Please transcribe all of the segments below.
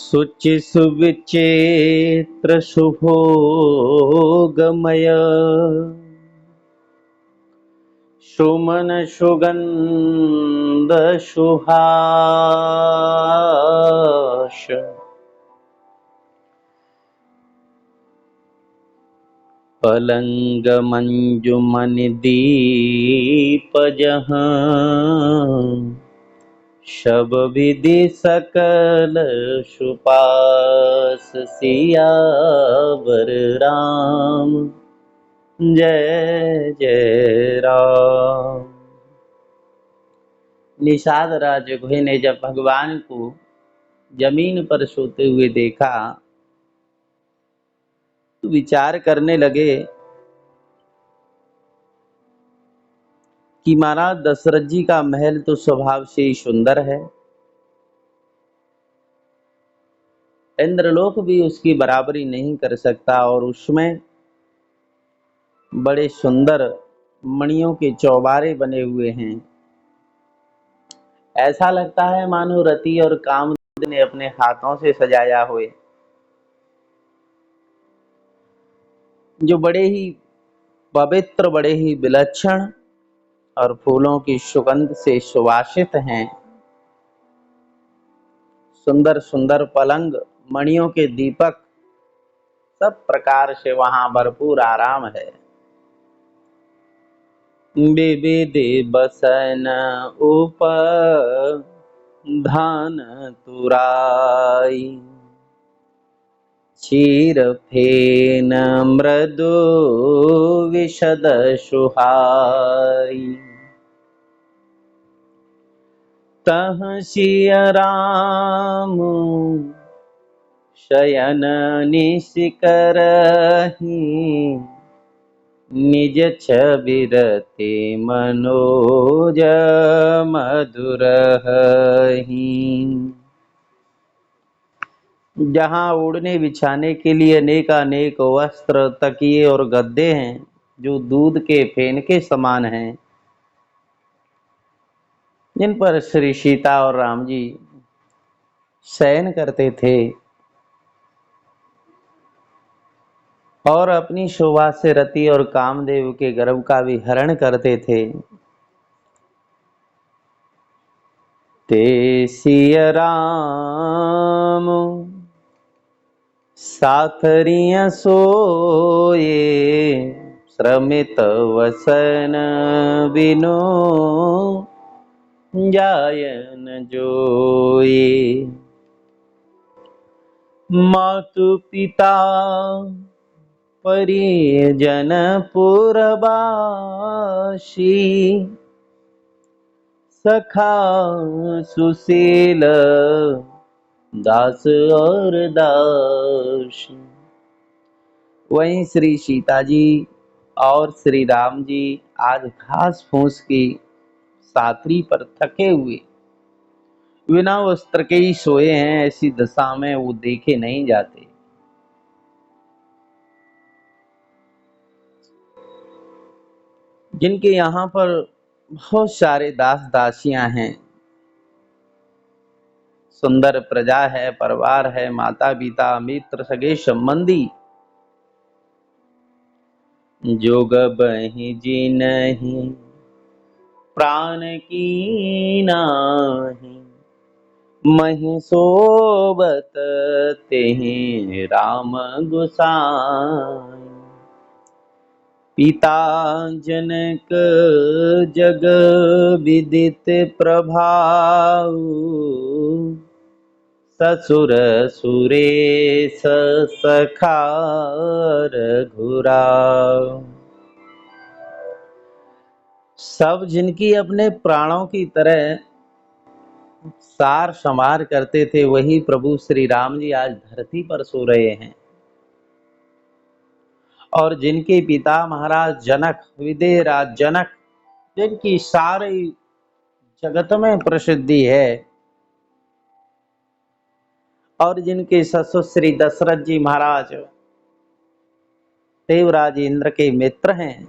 शुचि सुविचित्र शुभोगमय सुमन सुगंध सुहास पलंग मंजुमन दीप जहां शब विधि सकल सुपास सियावर राम जय जय राम। निषाद राज घोड़े ने जब भगवान को जमीन पर सोते हुए देखा तो विचार करने लगे कि महाराज दशरथ जी का महल तो स्वभाव से ही सुंदर है, इंद्रलोक भी उसकी बराबरी नहीं कर सकता, और उसमें बड़े सुंदर मणियों के चौबारे बने हुए हैं। ऐसा लगता है मानो रति और कामदेव ने अपने हाथों से सजाया हुए, जो बड़े ही पवित्र, बड़े ही विलक्षण और फूलों की सुगंध से सुवासित हैं। सुंदर सुंदर पलंग, मणियों के दीपक, सब प्रकार से वहां भरपूर आराम है। विविध बसन ऊपर धान तुराई क्षीर फेन मृदु विशद सुहाई तह सिय राम शयन निशिकरहि निज छबिरते मनोज मधुरहि। जहाँ ओढ़ने बिछाने के लिए अनेक अनेक वस्त्र, तकिए और गद्दे हैं जो दूध के फेन के समान हैं, जिन पर श्री सीता और राम जी शयन करते थे और अपनी शोभा से रति और कामदेव के गर्भ का भी हरण करते थे, ते सिय राम साथरिया सोए श्रमित वसन बिनो जायन जोए। मातु पिता परिजन पुरबासी सखा सुशील दास और दासी। वहीं श्री सीता जी और श्री राम जी आज घास फूस की सातरी पर थके हुए बिना वस्त्र के ही सोए हैं। ऐसी दशा में वो देखे नहीं जाते। जिनके यहाँ पर बहुत सारे दास दासियां हैं, सुंदर प्रजा है, परिवार है, माता पिता मित्र सगे संबंधी, जोग बहि जिनहि प्राण की नाही महि सोबत तेहि राम गोसाई। पिता जनक जग विदित प्रभाव ससुर सुरेश सखा रघुराव। सब जिनकी अपने प्राणों की तरह सार संवार करते थे, वही प्रभु श्री राम जी आज धरती पर सो रहे हैं। और जिनके पिता महाराज जनक, विदेह राज जनक, जिनकी सारी जगत में प्रसिद्धि है, और जिनके ससुर श्री दशरथ जी महाराज देवराज इंद्र के मित्र हैं,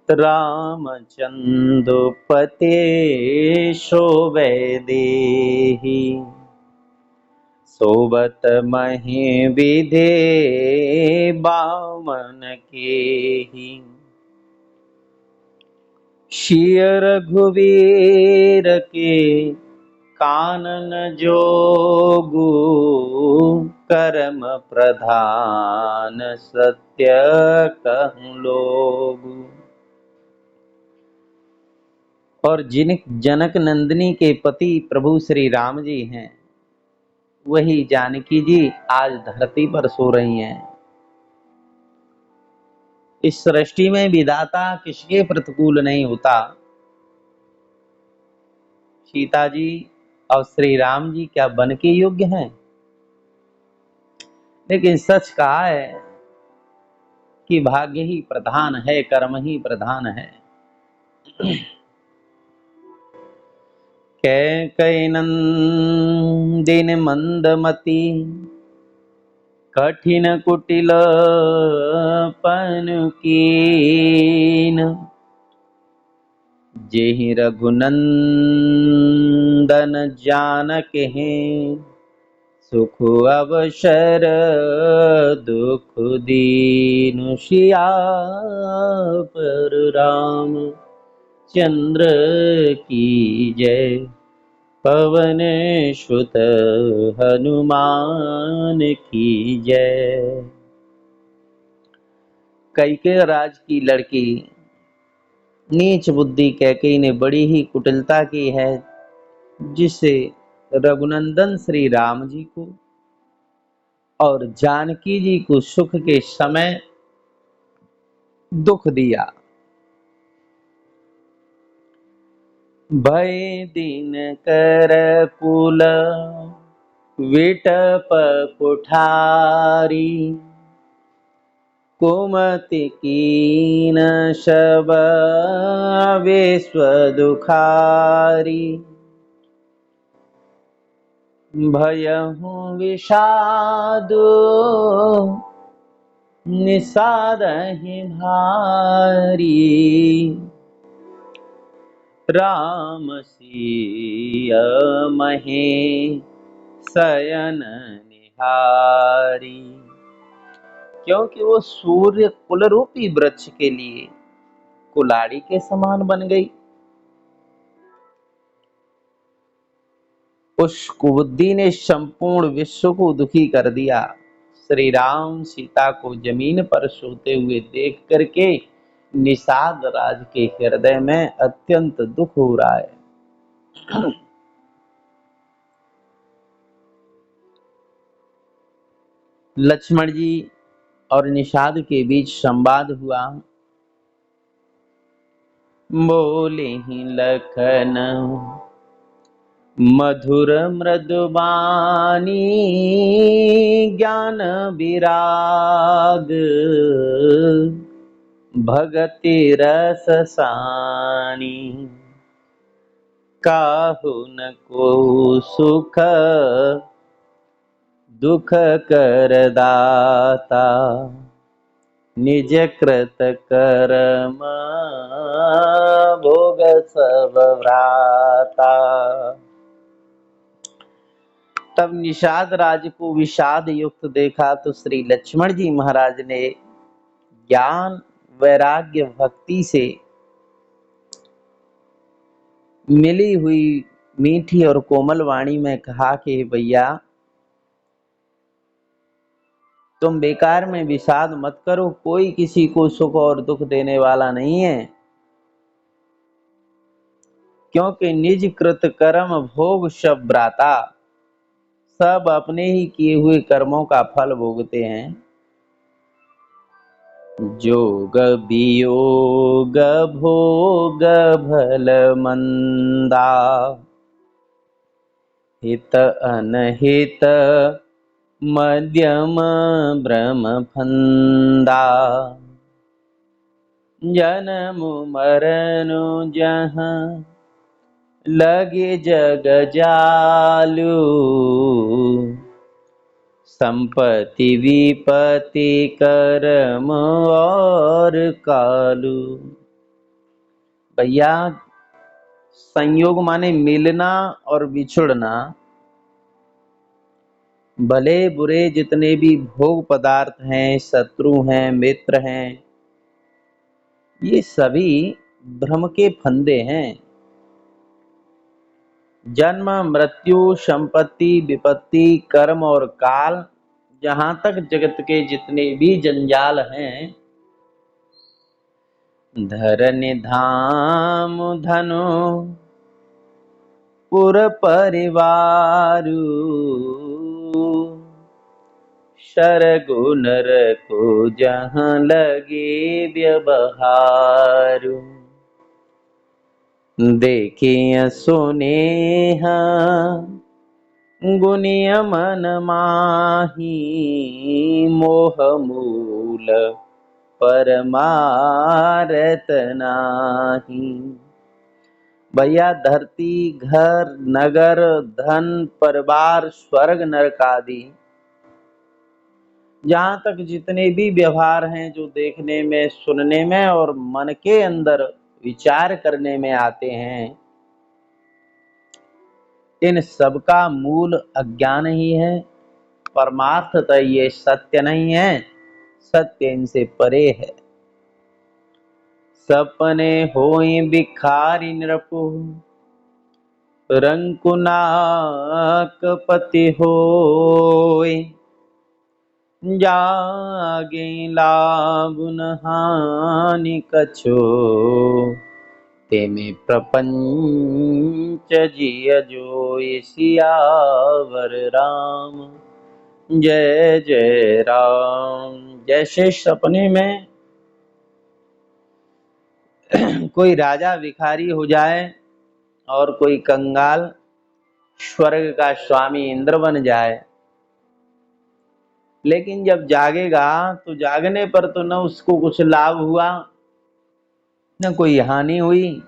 रामचंद्र पते शोभे देहि सोबत मही विधे बामन के ही। शिय रघुवीर के कानन जोगु, कर्म प्रधान सत्य कहूं लोगु। और जिन जनक नंदिनी के पति प्रभु श्री राम जी हैं, वही जानकी जी आज धरती पर सो रही हैं। इस सृष्टि में विधाता किसके प्रतिकूल नहीं होता। सीता जी और श्री राम जी क्या बन के योग्य हैं? लेकिन सच कहा है कि भाग्य ही प्रधान है, कर्म ही प्रधान है। कैकेयी नंदिनी मंदमती, कठिन कुटिल पन कीन। जेहि रघुनंदन जानके हैं, सुख अवसर दुख दीनु। सियावर राम चंद्र की जय, पवन सुत हनुमान की जय। कैकेयी राज की लड़की नीच बुद्धि कैकेयी ने बड़ी ही कुटिलता की है, जिससे रघुनंदन श्री राम जी को और जानकी जी को सुख के समय दुख दिया। भय दिन कर कुल विटप कुठारी, कुमति कीन सब विश्व दुखारी। भयहु विषादु निषादहि भारी, राम सिय महे शयन निहारी। क्योंकि वो सूर्य कुल रूपी वृक्ष के लिए कुलाड़ी के समान बन गई। उस कुबुद्धि ने संपूर्ण विश्व को दुखी कर दिया। श्री राम सीता को जमीन पर सोते हुए देख करके निषाद राज के हृदय में अत्यंत दुख हो रहा है। लक्ष्मण जी और निषाद के बीच संवाद हुआ। बोले ही लखन मधुर मृदुबानी, ज्ञान विराग भगति रस सानी। काहु न को सुख दुख कर दाता, निज कृत कर्म भोग सब भ्राता। तब निषाद राज को विषाद युक्त देखा तो श्री लक्ष्मण जी महाराज ने ज्ञान वैराग्य भक्ति से मिली हुई मीठी और कोमल वाणी में कहा कि भैया तुम बेकार में विषाद मत करो, कोई किसी को सुख और दुख देने वाला नहीं है। क्योंकि निज कृत कर्म भोग सब भ्राता, सब अपने ही किए हुए कर्मों का फल भोगते हैं। जोग वियोग भोग भल मंदा, हित अनहित मध्यम ब्रह्म फंदा। जन्म मरण जहाँ लगे जग जालू, संपत्ति विपत्ति कर्म और कालू। भैया संयोग माने मिलना और बिछुड़ना, भले बुरे जितने भी भोग पदार्थ हैं, शत्रु हैं, मित्र हैं, ये सभी भ्रम के फंदे हैं। जन्म, मृत्यु, संपत्ति, विपत्ति, कर्म और काल, जहां तक जगत के जितने भी जंजाल हैं, धरन धाम धनो पुर परिवारु, शरगु नर को जहाँ लगे व्यवहारु। देखे सुने गुनिय मन माही, मोह मूल परमारत नाही। भैया धरती, घर, नगर, धन, परिवार, स्वर्ग, नरक आदि, जहाँ तक जितने भी व्यवहार हैं जो देखने में, सुनने में और मन के अंदर विचार करने में आते हैं, इन सबका मूल अज्ञान ही है। परमार्थतः ये सत्य नहीं है, सत्य इनसे परे है। सपने होई भिखारी नृपु, रंकुनाक पति होय, जागे लाभ न हानि कछो, तेमे प्रपंच जिय जोय। सियावर राम जय जय राम। जैसे सपने में कोई राजा भिखारी हो जाए और कोई कंगाल स्वर्ग का स्वामी इंद्र बन जाए, लेकिन जब जागेगा तो जागने पर तो न उसको कुछ लाभ हुआ न कोई हानि हुई।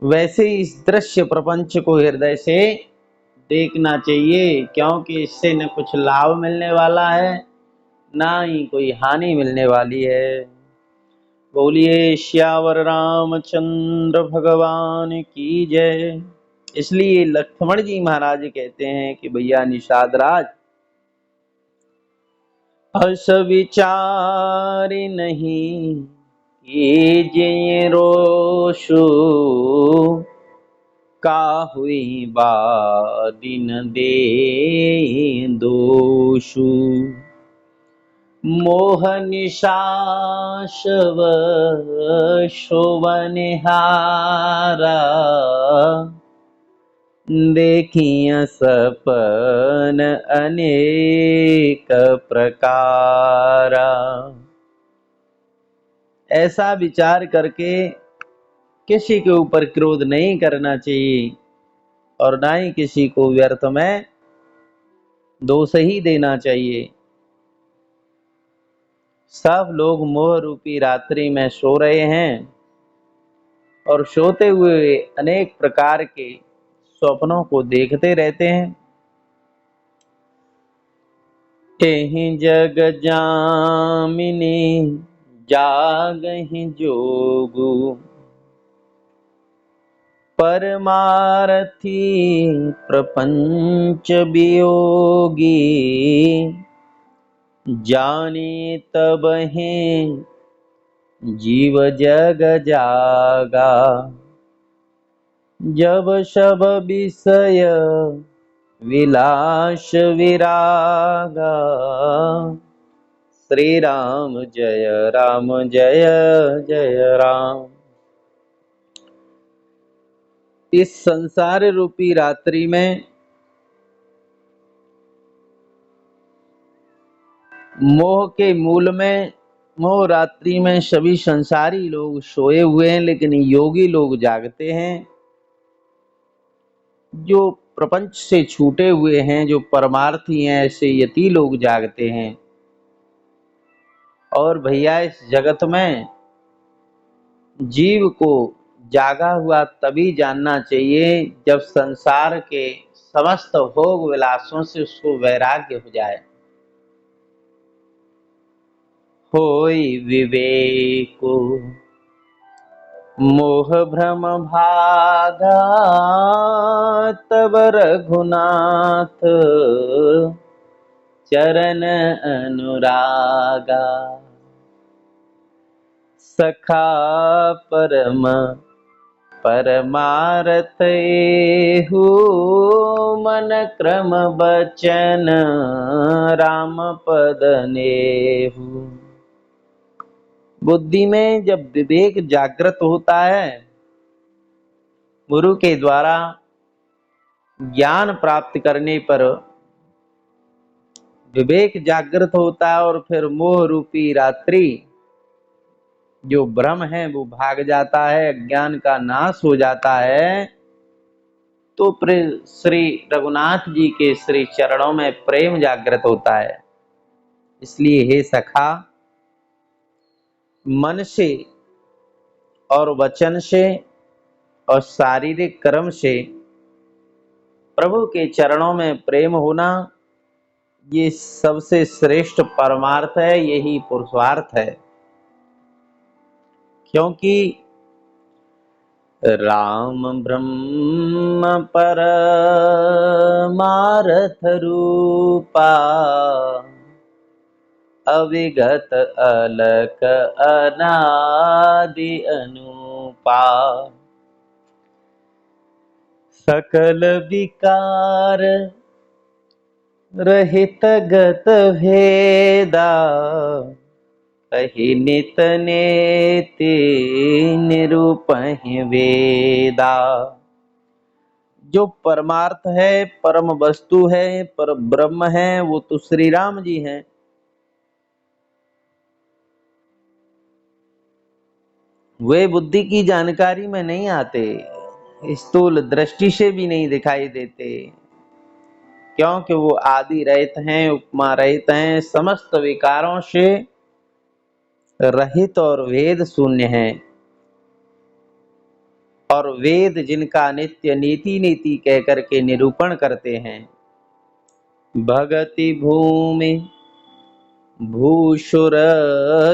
वैसे इस दृश्य प्रपंच को हृदय से देखना चाहिए, क्योंकि इससे न कुछ लाभ मिलने वाला है, ना ही कोई हानि मिलने वाली है। बोलिए श्यावर रामचंद्र भगवान की जय। इसलिए लक्ष्मण जी महाराज कहते हैं कि भैया निषाद राज, अस विचार नहीं कीजिए रोषु, काहुई बादिन दे दोषु। मोह निशाशव शोभनिहारा, देखिया सपन अनेक प्रकारा। ऐसा विचार करके किसी के ऊपर क्रोध नहीं करना चाहिए और ना ही किसी को व्यर्थ में दोष ही देना चाहिए। सब लोग मोह रूपी रात्रि में सो रहे हैं और सोते हुए अनेक प्रकार के स्वप्नों को देखते रहते हैं। एहि जग जामिनी जागहि जोगु, परमारथी प्रपंच वियोगी। जाने तब है जीव जग जागा, जब सब विषय विलास विरागा। श्री राम जय जय राम। इस संसार रूपी रात्रि में मोह के मूल में, मोह रात्रि में सभी संसारी लोग सोए हुए हैं, लेकिन योगी लोग जागते हैं। जो प्रपंच से छूटे हुए हैं, जो परमार्थी हैं, ऐसे यति लोग जागते हैं। और भैया इस जगत में जीव को जागा हुआ तभी जानना चाहिए जब संसार के समस्त भोग विलासों से उसको वैराग्य हो जाए। होई विवेको मोह भ्रम भागा तब रघुनाथ चरण अनुरागा। सखा परम परमारथ एहु मन क्रम बचन राम पद नेहु। बुद्धि में जब विवेक जागृत होता है, गुरु के द्वारा ज्ञान प्राप्त करने पर विवेक जागृत होता है और फिर मोह रूपी रात्रि जो भ्रम है वो भाग जाता है, अज्ञान का नाश हो जाता है। तो श्री रघुनाथ जी के श्री चरणों में प्रेम जागृत होता है। इसलिए हे सखा, मन से और वचन से और शारीरिक कर्म से प्रभु के चरणों में प्रेम होना, ये सबसे श्रेष्ठ परमार्थ है, यही पुरुषार्थ है। क्योंकि राम ब्रह्म परमार्थ रूपा अविगत अलक अनादि अनुपा। सकल विकार रहित गत भेदा कहि नित नेति निरूपहि वेदा। जो परमार्थ है, परम वस्तु है, पर ब्रह्म है, वो तो श्री राम जी हैं। वे बुद्धि की जानकारी में नहीं आते, स्थूल दृष्टि से भी नहीं दिखाई देते, क्योंकि वो आदि रहित हैं, उपमा रहित हैं, समस्त विकारों से रहित और वेद शून्य हैं। और वेद जिनका नित्य नीति नीति कह करके निरूपण करते हैं। भगति भूमि भूसुर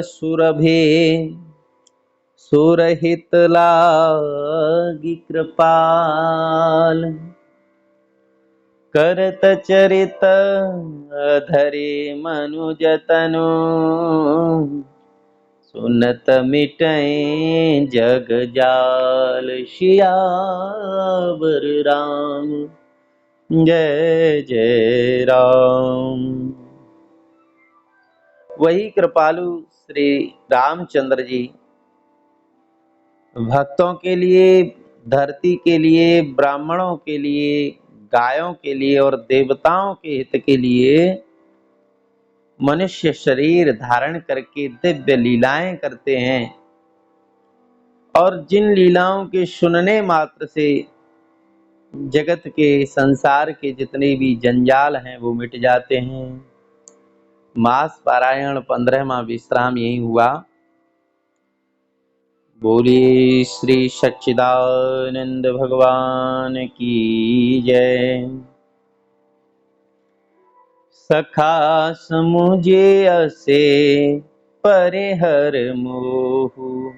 सुरभि सुरहित लागी कृपाल। करत चरित धरे मनुजतनु सुनत मिटै जग जाल। सियावर राम जय जय राम। वही कृपालु श्री रामचंद्र जी भक्तों के लिए, धरती के लिए, ब्राह्मणों के लिए, गायों के लिए और देवताओं के हित के लिए मनुष्य शरीर धारण करके दिव्य लीलाएं करते हैं। और जिन लीलाओं के सुनने मात्र से जगत के, संसार के जितने भी जंजाल हैं वो मिट जाते हैं। मास पारायण 15वां विश्राम यही हुआ। बोलिए श्री सच्चिदानंद भगवान की जय। सखा समुझे असे परिहर मोहु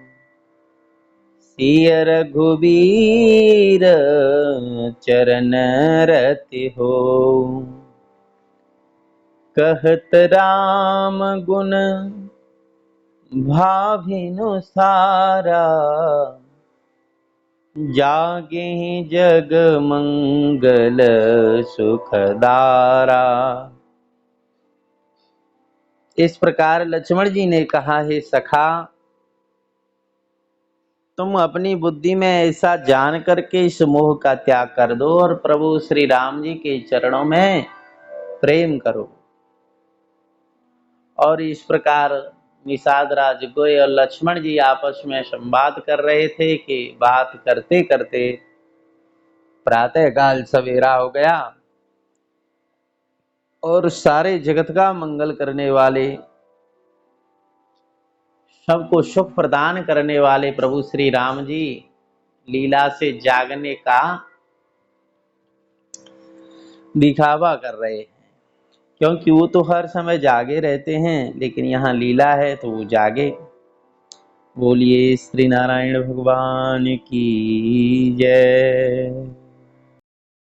सिय रघुबीर चरण रति हो। कहत राम गुण भाभिनु सारा जागे जग मंगल सुखदारा। इस प्रकार लक्ष्मण जी ने कहा, हे सखा, तुम अपनी बुद्धि में ऐसा जान करके इस मोह का त्याग कर दो और प्रभु श्री राम जी के चरणों में प्रेम करो। और इस प्रकार निषाद राज गोय और लक्ष्मण जी आपस में संवाद कर रहे थे कि बात करते करते प्रातः काल सवेरा हो गया और सारे जगत का मंगल करने वाले, सबको सुख प्रदान करने वाले प्रभु श्री राम जी लीला से जागने का दिखावा कर रहे हैं। क्योंकि वो तो हर समय जागे रहते हैं, लेकिन यहाँ लीला है तो वो जागे। बोलिए श्री नारायण भगवान की जय।